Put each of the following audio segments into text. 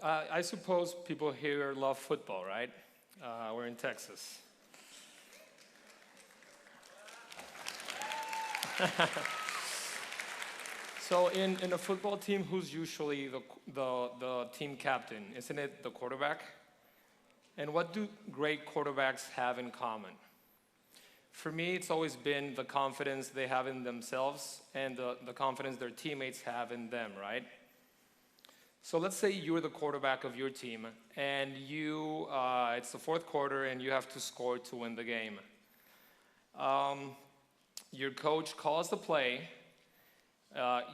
I suppose people here love football, right? We're in Texas. So in a football team, who's usually the team captain? Isn't it the quarterback? And what do great quarterbacks have in common? For me, it's always been the confidence they have in themselves and the confidence their teammates have in them, right? So let's say you're the quarterback of your team, and it's the fourth quarter, and you have to score to win the game. Your coach calls the play.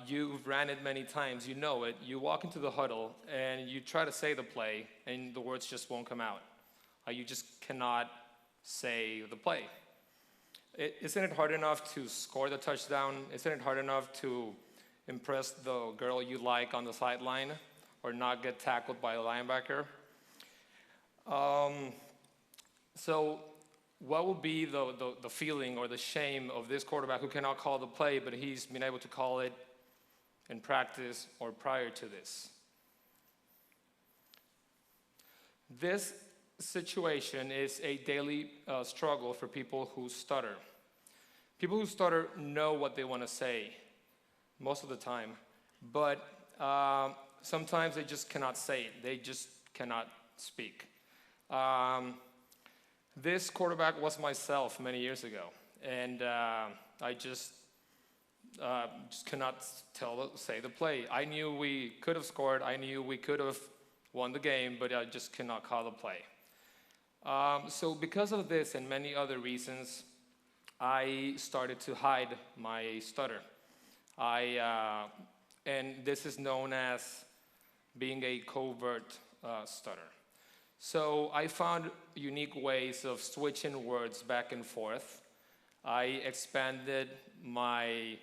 You've ran it many times, you know it. You walk into the huddle, and you try to say the play, and the words just won't come out. You just cannot say the play. Isn't it hard enough to score the touchdown? Isn't it hard enough to impress the girl you like on the sideline or not get tackled by a linebacker? So what will be the feeling or the shame of this quarterback who cannot call the play, but he's been able to call it in practice or prior to this? This situation is a daily struggle for people who stutter. People who stutter know what they want to say most of the time, but sometimes they just cannot say it. They just cannot speak. This quarterback was myself many years ago, and I just cannot say the play. I knew we could have scored. I knew we could have won the game, but I just cannot call the play. So because of this and many other reasons, I started to hide my stutter. And this is known as being a covert stutter. So I found unique ways of switching words back and forth. I expanded my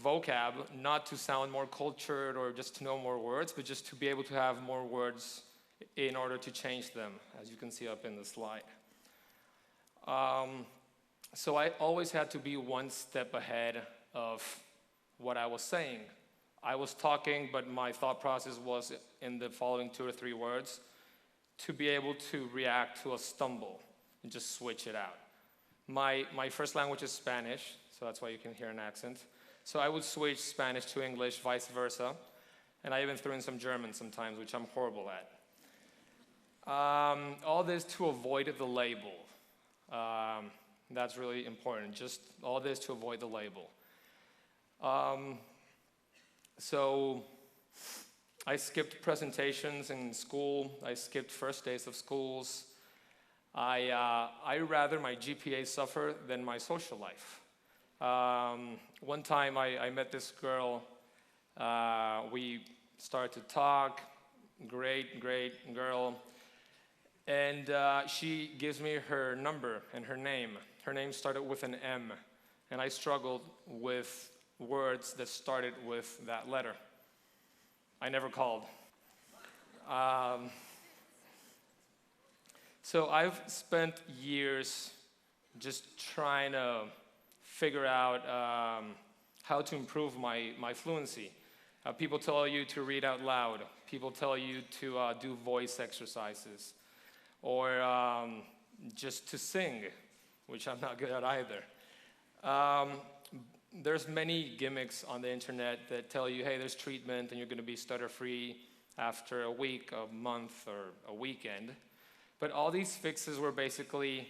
vocab, not to sound more cultured or just to know more words, but just to be able to have more words in order to change them, as you can see up in the slide. So I always had to be one step ahead of what I was saying. I was talking, but my thought process was in the following 2 or 3 words to be able to react to a stumble and just switch it out. My first language is Spanish, so that's why you can hear an accent. So I would switch Spanish to English, vice versa. And I even threw in some German sometimes, which I'm horrible at. All this to avoid the label. That's really important. Just all this to avoid the label. So I skipped presentations in school. I skipped first days of schools. I rather my GPA suffer than my social life. One time I met this girl. We started to talk. Great girl. And she gives me her number and her name. Her name started with an M, and I struggled with words that started with that letter. I never called. So I've spent years just trying to figure out how to improve my fluency. People tell you to read out loud. People tell you to do voice exercises. Or just to sing, which I'm not good at either. There's many gimmicks on the internet that tell you, hey, there's treatment and you're going to be stutter-free after a week, a month, or a weekend. But all these fixes were basically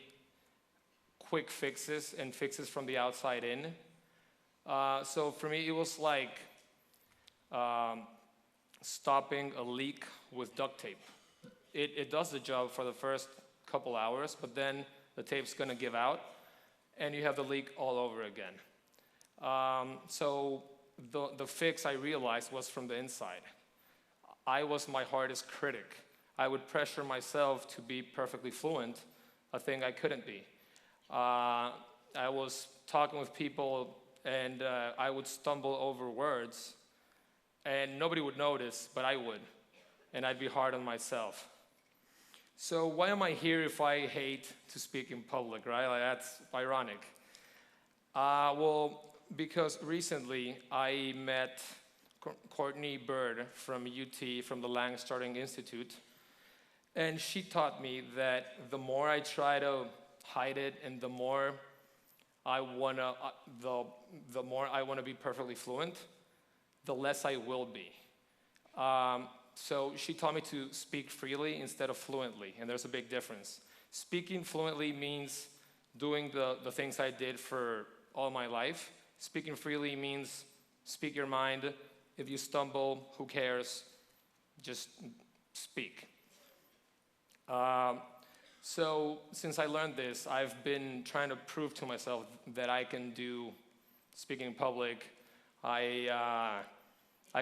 quick fixes and fixes from the outside in. So for me, it was like stopping a leak with duct tape. It does the job for the first couple hours, but then the tape's going to give out, and you have the leak all over again. So the fix I realized was from the inside. I was my hardest critic. I would pressure myself to be perfectly fluent, a thing I couldn't be. I was talking with people, and I would stumble over words, and nobody would notice, but I would, and I'd be hard on myself. So why am I here if I hate to speak in public, right? Like, that's ironic. Well, because recently I met Courtney Bird from UT, from the Lang Stuttering Institute. And she taught me that the more I try to hide it and the more I wanna be perfectly fluent, the less I will be. So she taught me to speak freely instead of fluently, and there's a big difference. Speaking fluently means doing the things I did for all my life. Speaking freely means speak your mind. If you stumble, who cares? Just speak. So since I learned this, I've been trying to prove to myself that I can do speaking in public. I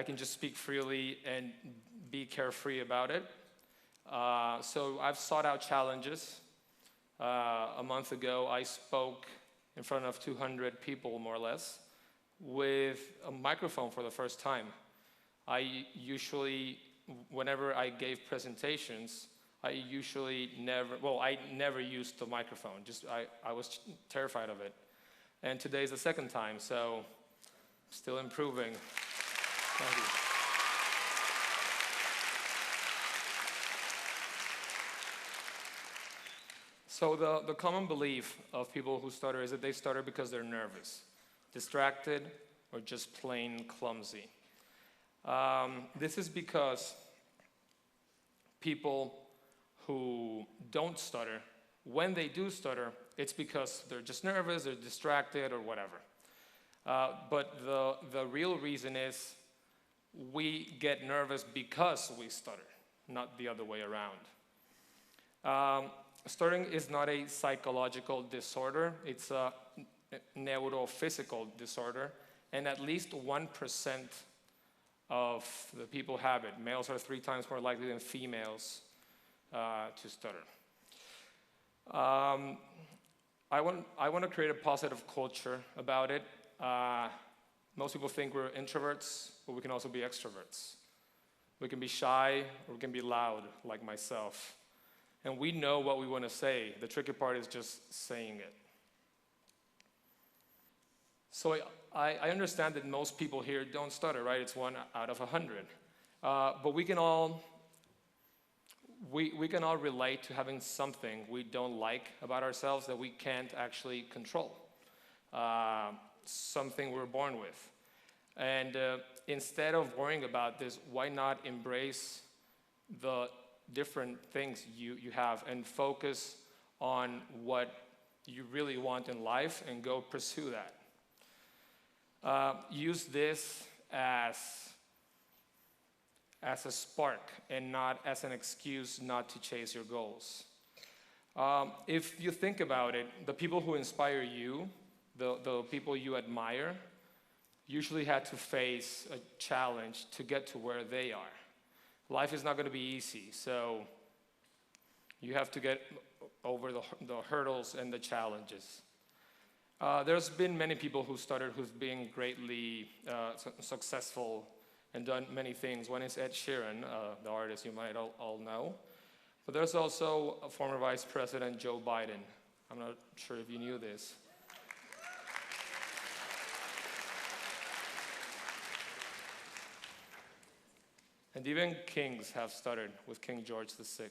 can just speak freely and be carefree about it. So I've sought out challenges. A month ago, I spoke in front of 200 people, more or less, with a microphone for the first time. I usually, whenever I gave presentations, I never used the microphone. I was terrified of it. And today's the second time, so still improving. Thank you. So the common belief of people who stutter is that they stutter because they're nervous, distracted, or just plain clumsy. This is because people who don't stutter, when they do stutter, it's because they're just nervous, they're distracted, or whatever. But the real reason is we get nervous because we stutter, not the other way around. Stuttering is not a psychological disorder, it's a neurophysical disorder, and at least 1% of the people have it. Males are 3 times more likely than females to stutter. I want to create a positive culture about it. Most people think we're introverts, but we can also be extroverts. We can be shy, or we can be loud, like myself. And we know what we want to say. The tricky part is just saying it. So I understand that most people here don't stutter, right? It's 1 out of 100. But we can all relate to having something we don't like about ourselves that we can't actually control. Something we're born with. And instead of worrying about this, why not embrace the different things you have and focus on what you really want in life and go pursue that. Use this as a spark and not as an excuse not to chase your goals. If you think about it, the people who inspire you, the people you admire, usually had to face a challenge to get to where they are. Life is not going to be easy, so you have to get over the hurdles and the challenges. There's been many people who started who've been greatly successful and done many things. One is Ed Sheeran, the artist you might all know. But there's also a former Vice President, Joe Biden. I'm not sure if you knew this. And even kings have stuttered, with King George VI.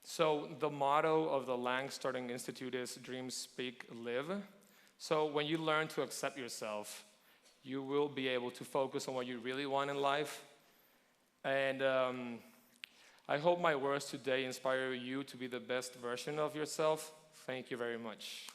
So the motto of the Lang Stuttering Institute is Dream, Speak, Live. So when you learn to accept yourself, you will be able to focus on what you really want in life. And I hope my words today inspire you to be the best version of yourself. Thank you very much.